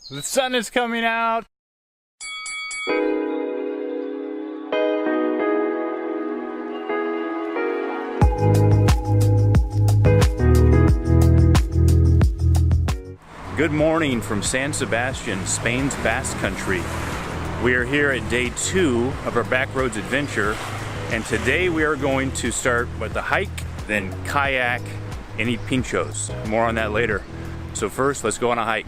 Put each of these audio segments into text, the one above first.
The sun is coming out. Good morning from San Sebastian, Spain's Basque country. We are here at day 2 of our Backroads adventure, and today we are going to start with the hike, then kayak, and eat Pintxos. More on that later. So first, let's go on a hike.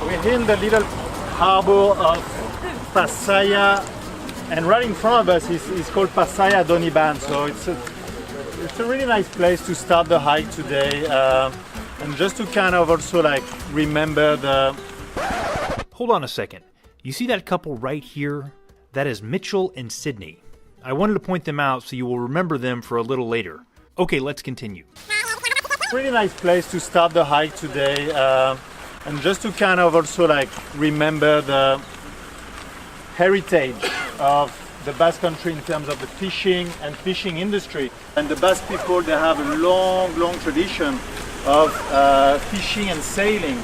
We're here in the little harbor of Pasaia, and right in front of us is called Pasaia Doniban. So it's a really nice place to start the hike today, and just to kind of also like remember the... Hold on a second. You see that couple right here? That is Mitchell and Sydney. I wanted to point them out so you will remember them for a little later. Okay, let's continue. Really nice place to start the hike today, and just to kind of also like remember the heritage of the Basque country in terms of the fishing and fishing industry. And the Basque people, they have a long tradition of fishing and sailing.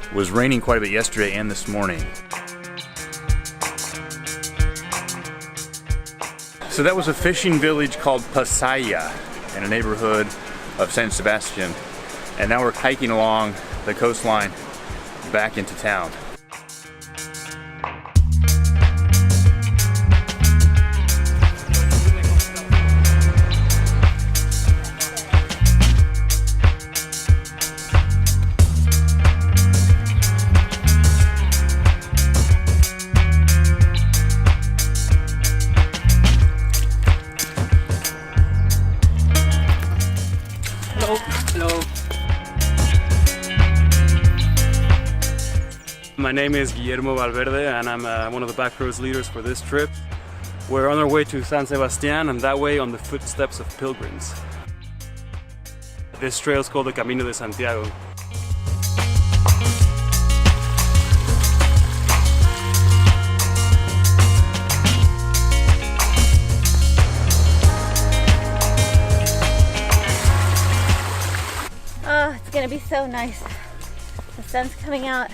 It was raining quite a bit yesterday and this morning. So that was a fishing village called Pasaia in a neighborhood of San Sebastian. And now we're hiking along the coastline back into town. Hello. My name is Guillermo Valverde, and I'm one of the Backroads leaders for this trip. We're on our way to San Sebastian, and that way on the footsteps of pilgrims. This trail is called the Camino de Santiago. Oh, it's gonna be so nice. The sun's coming out.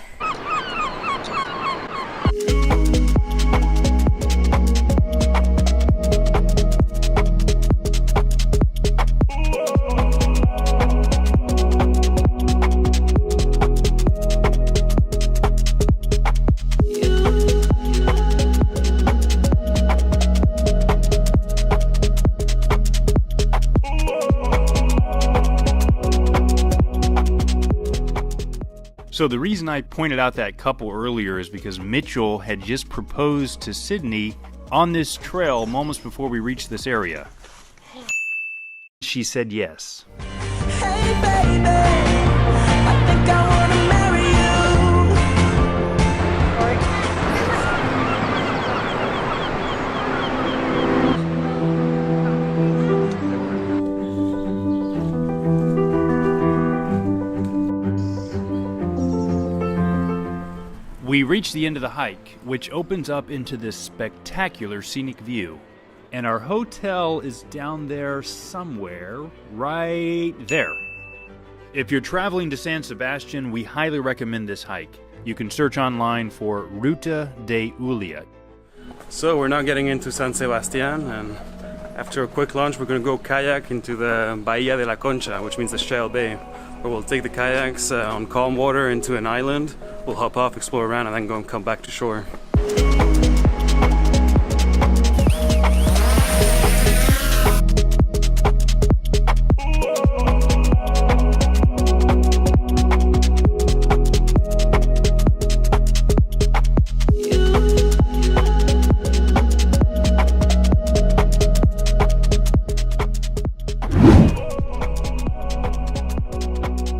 So the reason I pointed out that couple earlier is because Mitchell had just proposed to Sydney on this trail moments before we reached this area. She said yes. Hey baby, I think I wanna marry you. We reached the end of the hike, which opens up into this spectacular scenic view. And our hotel is down there somewhere, right there. If you're traveling to San Sebastian, we highly recommend this hike. You can search online for Geo-Ruta de Ulia. So we're now getting into San Sebastian, and after a quick lunch we're going to go kayak into the Bay of La Concha, which means the Shell Bay, where we'll take the kayaks on calm water into an island. We'll hop off, explore around, and then go and come back to shore.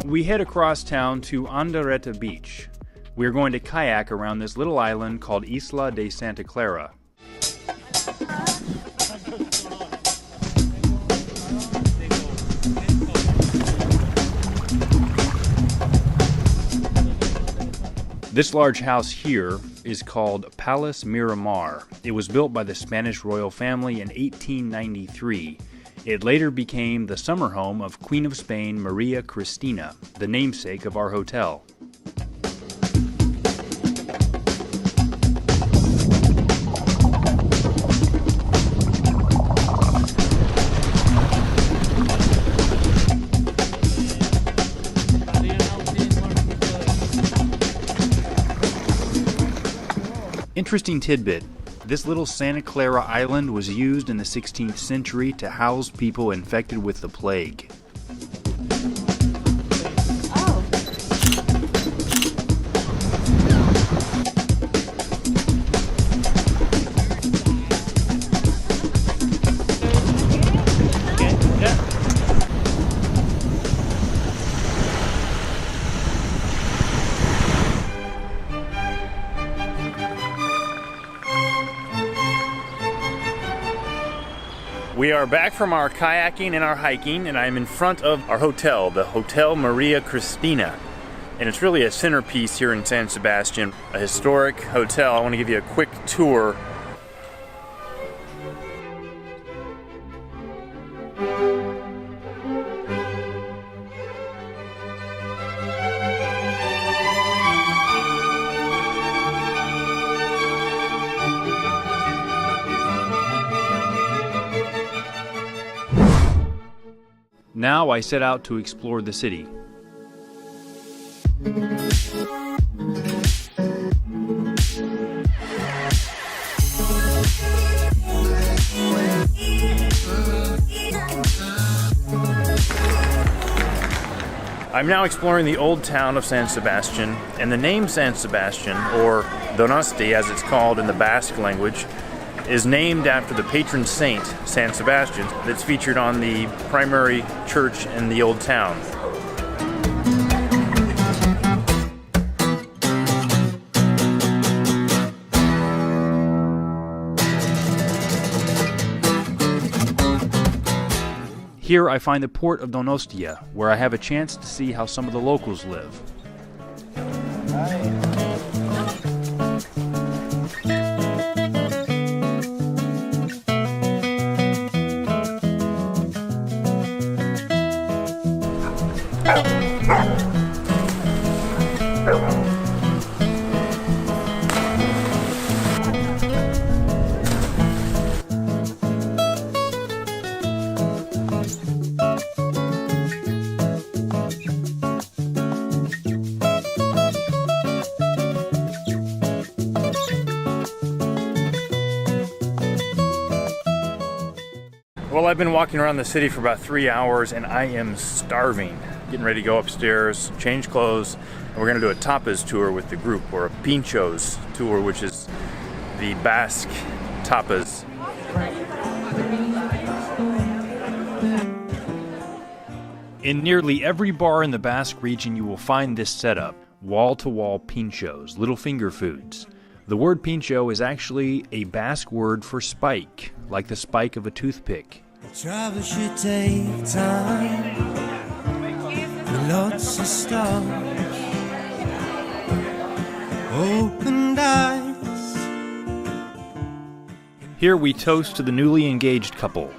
We head across town to Andereta Beach. We're going to kayak around this little island called Isla de Santa Clara. This large house here is called Palace Miramar. It was built by the Spanish royal family in 1893. It later became the summer home of Queen of Spain Maria Cristina, the namesake of our hotel. Interesting tidbit. This little Santa Clara Island was used in the 16th century to house people infected with the plague. Oh. We are back from our kayaking and our hiking, and I'm in front of our hotel, the Hotel Maria Cristina. And it's really a centerpiece here in San Sebastian, a historic hotel. I want to give you a quick tour. Now I set out to explore the city. I'm now exploring the old town of San Sebastian, and the name San Sebastian, or Donosti as it's called in the Basque language, is named after the patron saint, San Sebastian, that's featured on the primary church in the old town. Here I find the port of Donostia, where I have a chance to see how some of the locals live. Well, I've been walking around the city for about 3 hours and I am starving. Getting ready to go upstairs, change clothes, and we're going to do a tapas tour with the group, or a Pintxos tour, which is the Basque tapas. In nearly every bar in the Basque region you will find this setup, wall-to-wall Pintxos, little finger foods. The word Pintxo is actually a Basque word for spike, like the spike of a toothpick. Travel should take time, with lots of stars, opened eyes. Here we toast to the newly engaged couple.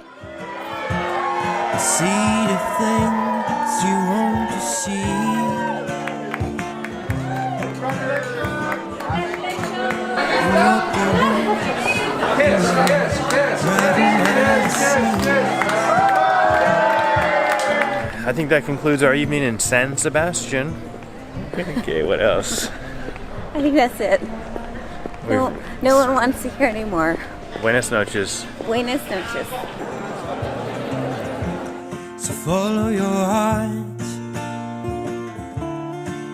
See the things you want to see. I think that concludes our evening in San Sebastian. Okay, what else? I think that's it. No one wants to hear anymore. Buenas noches. Buenas noches. So follow your heart,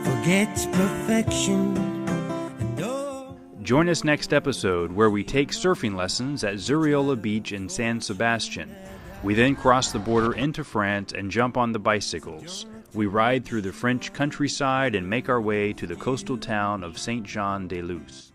forget perfection. Join us next episode where we take surfing lessons at Zuriola Beach in San Sebastian. We then cross the border into France and jump on the bicycles. We ride through the French countryside and make our way to the coastal town of Saint-Jean-de-Luz.